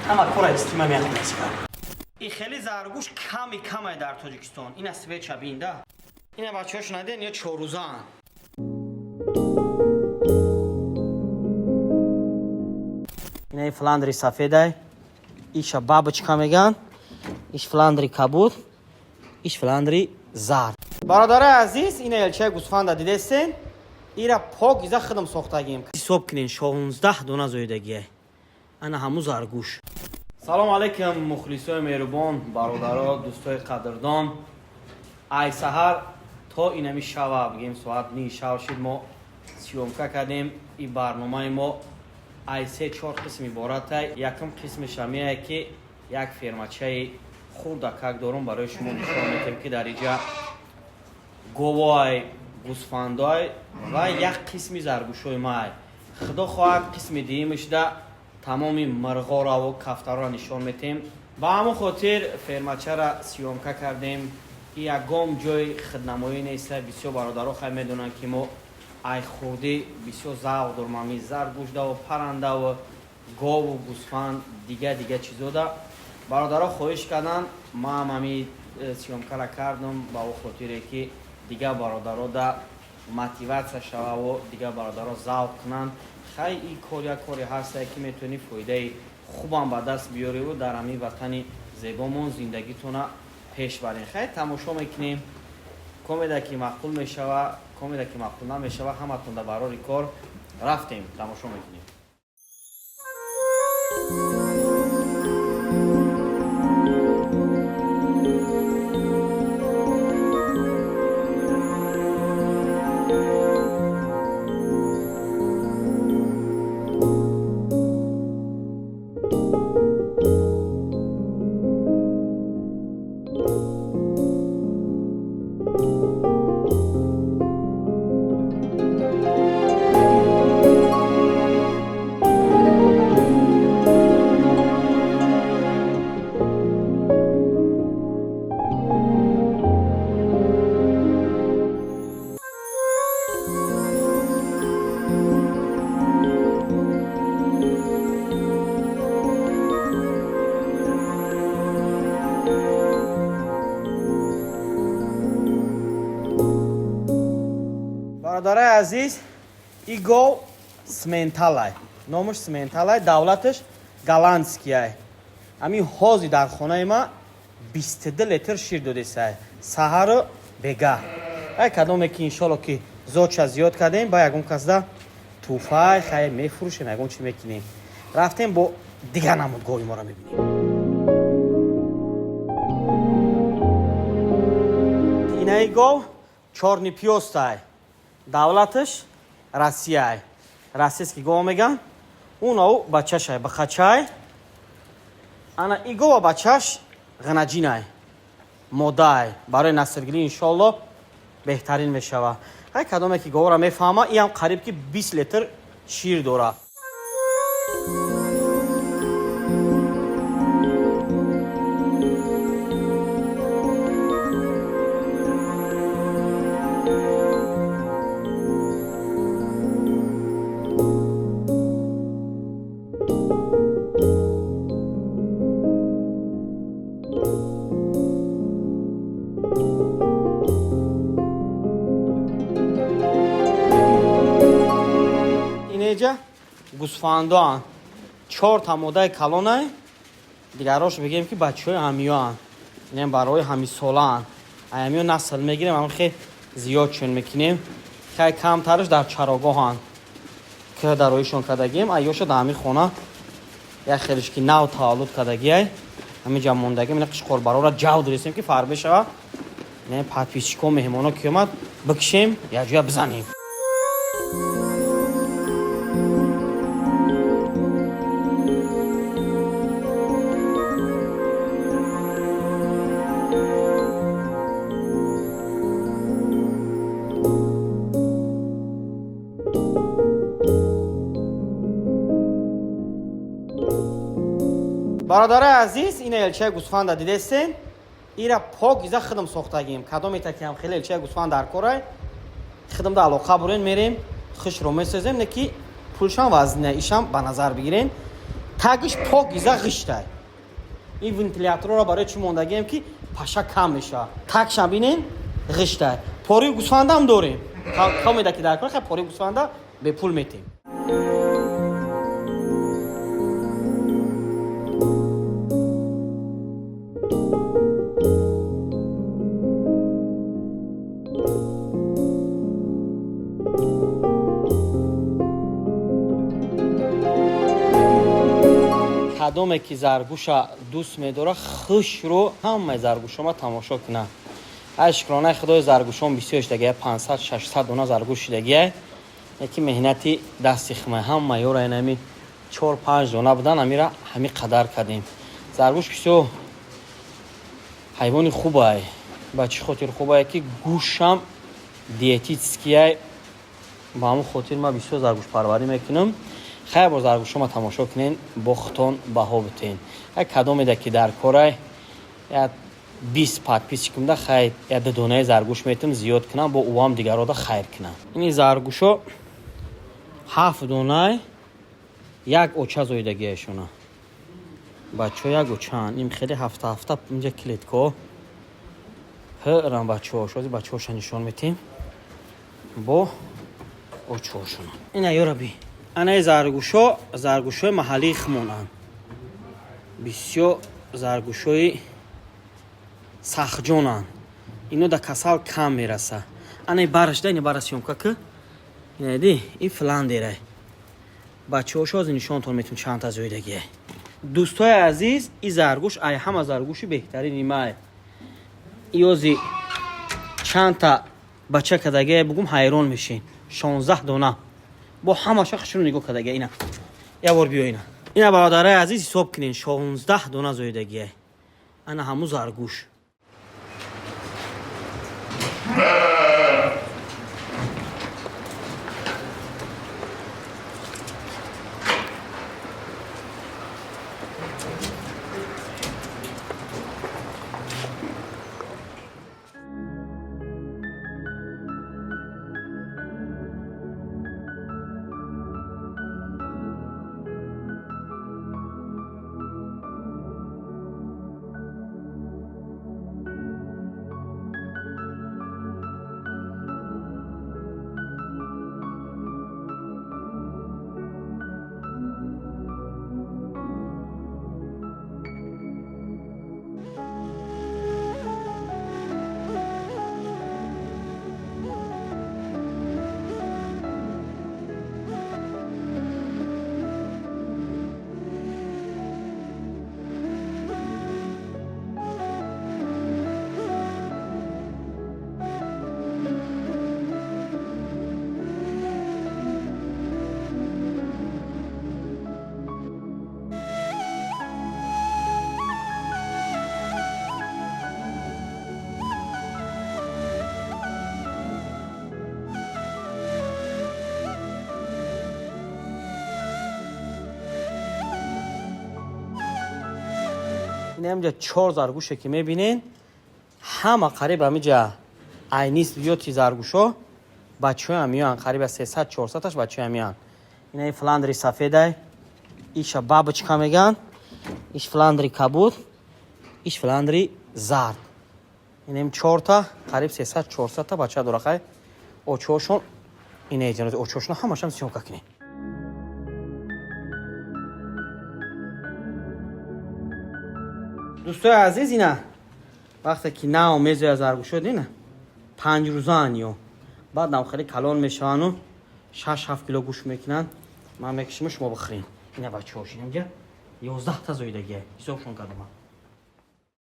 اما کورا استیمه میخوام این خیلی زرگوش کمی در تاجیکستان. این سویچ بینده. این بچه‌هاش ندین یا 4 روزان. این فلاندری سفیده. ایش بابچکا میگن. ایش فلاندری کبود. ایش فلاندری زرد. برادر عزیز این الچه گوسفند دیدستین. ایرا پاک خدم ساختگیم. حساب کنین 16 دونه زایدگیه. انا همو زرگوش. سلام علیکم مخلصای مهربان، برادرها، دوستای قدردان. ای سحر تا اینمی شب بگیم ساعت 9 شب شد ما سیومکا کردیم. این برنامه ما ای 3-4 قسم عبارته. یکم قسمش همیه که یک فرمچه خوردکک دارم برای شما نشان میدم که در اینجا گوای گوسفندای و یک قسمی زرگوشای ما خدا خواهد قسم دیمش ده تمامی مرغا را و کفتر را نشان میتیم. با همون خاطر فرمچه را سیومکا کردیم. این یکم جای خدنمایی نیست. بسیار برادرها خیلی میدونن که ما ای خوردی بسیار ذوق دارم. همی زرگوش ده و پرنده و گاو و گوسفند دیگه چیزا ده برادرها خواهش کردن. ما هم همی سیومکا را کردم با او خاطره که دیگه برادرها ده موتیواسیون شوه و دیگه برادرها ذوق کنن. خیلی این کاری هست که میتونی فایده خوبم به دست بیاری و در همین وطن زیبامون زندگیتون پیش برین. خیلی تماشا میکنیم. کمیده که مقبول میشوه، کمیده که مقبول نمیشوه، همتون در برای کار رفتیم. تماشا میکنیم. برادرای عزیز این گاو سمنتالای نامش سمنتالای دولتش گالانسکیه. همین حوزی در خانه ما 22 لیتر شیر داده سه سحر بگه. ای کدومه که انشالله که زودش زیاد کردیم با یکم کسده توفای خیلی میفروشیم. یکم چی میکنیم رفتیم با دیگه نمود گاوی ما را میبینیم. اینه گاو چارنی پیوستای دولتش روسیه. روسیه که گاو میگن اون او بچه‌ش بخچای. انا ای گاو بچه‌ش غنجینه ماده برای نسلگیری انشالله بهترین میشوه. هر کدومه که گاو را میفهمه این هم قریب که 20 لیتر شیر داره. اینجا گوسفندان 4 تا ماده کلانه. دیگراش بگیم که بچه های همیان اینم برای همی سالان همیان نسل میگیریم. اما خیلی زیاد چون میکنیم. خیلی کمترش در چراگاه که در رویشون کدگیم. ایوشو در همی خونه یک خیلیش که نو تولد کدگیه همین جا موندگیم. این قشقور برای را جو درستیم که فر بشه. نه پت پیشکو مهمانا که اومد بکشیم یا جا بزنیم. برادر عزیز این الچه گوسفند دیدستین. ایرا پاک خدم ساختگیم. کدام تکیم خیلی الچه گوسفند در کاره خدم دا علاقه برین میریم خوش رو میسازیم نکی پولشان وزنه ایشم به نظر بگیرین. тагиш покиза ғиштай. این ونتیلاتور را برای چی موندگیم که پاشا کم میشه. تکشم بینین غشته. پاری گوسفند هم داریم. کمی دکی در کنه خیلی پاری گوسفند به پول میتیم. کدومه که زرگوشا دوست میداره خوش رو همه زرگوشا تماشا کنه. اشکرانه خدای زرگوشان بسیارش دیگه 500 600 دونه زرگوش دیگه یکی مهنتی دستی خمه همه یورا اینمی 4 5 دونه بودن امیرا همین قدر کردیم. زرگوش بسیار حیوانی خوبه. بچه خاطر خوبه که گوشم دیتیتسکیه با همون خاطر ما بسیار زرگوش پروری میکنم. خیلی با زرگوش شما تماشا کنین بختون بها بتین. کدام میده که در کاره یا 20 پات پیش کنم ده خیلی یا دونه زرگوش میتونم زیاد کنم با اوام دیگر رو ده خیر کنم. این زرگوشو 7 دونه یک اوچه زایدگیشونه. بچه یک اوچه این خیلی هفته اینجا کلید کو هرم بچه ها شدی بچه هاشو نشان میتیم با اوچه هاشونه. این ایورا بی انای زرگوشو محلی خمونن بسیار زرگوشوی سخجونن اینو در کسال کم میرسه. انای برش ده اینه برش یونکا که اینه دی این فلاندیره بچه هاشو از نشان تون میتون چند تا زویدگیه. دوستای عزیز این زرگوش ای همه زرگوشی بهترین ایمه ایوزی چند تا بچه کدگه بگم حیران میشین 16 دونه با همه شخصشون نگاه کدگه. اینا یه بار بیو اینا برادرای عزیز حساب کنین 16 دونه زویدگیه. انا همو زرگوش این همینجا 4 زرگوشه که میبینین همه قریب همینجا اینیست بیوتی زرگوشو بچه هم میان قریب 300 400 تاش بچه هم میان. این فلاندری سفیده ایش بابچکا میگن ایش فلاندری کبود ایش فلاندری زرد. این هم 4 تا قریب 300 400 تا بچه درخه اوچوشون اینه جنوز اوچوشون همش هم سیون کنین. دوستای عزیز اینا وقتی که نه میز زرگوش شد اینه 5 روزانیو بعد هم خیلی کلان میشن و 6 7 کیلو گوش میکنن. من میکشم شما بخرین. اینا بچه‌هاش اینجا 11 تا زایدگیه حسابشون کردم.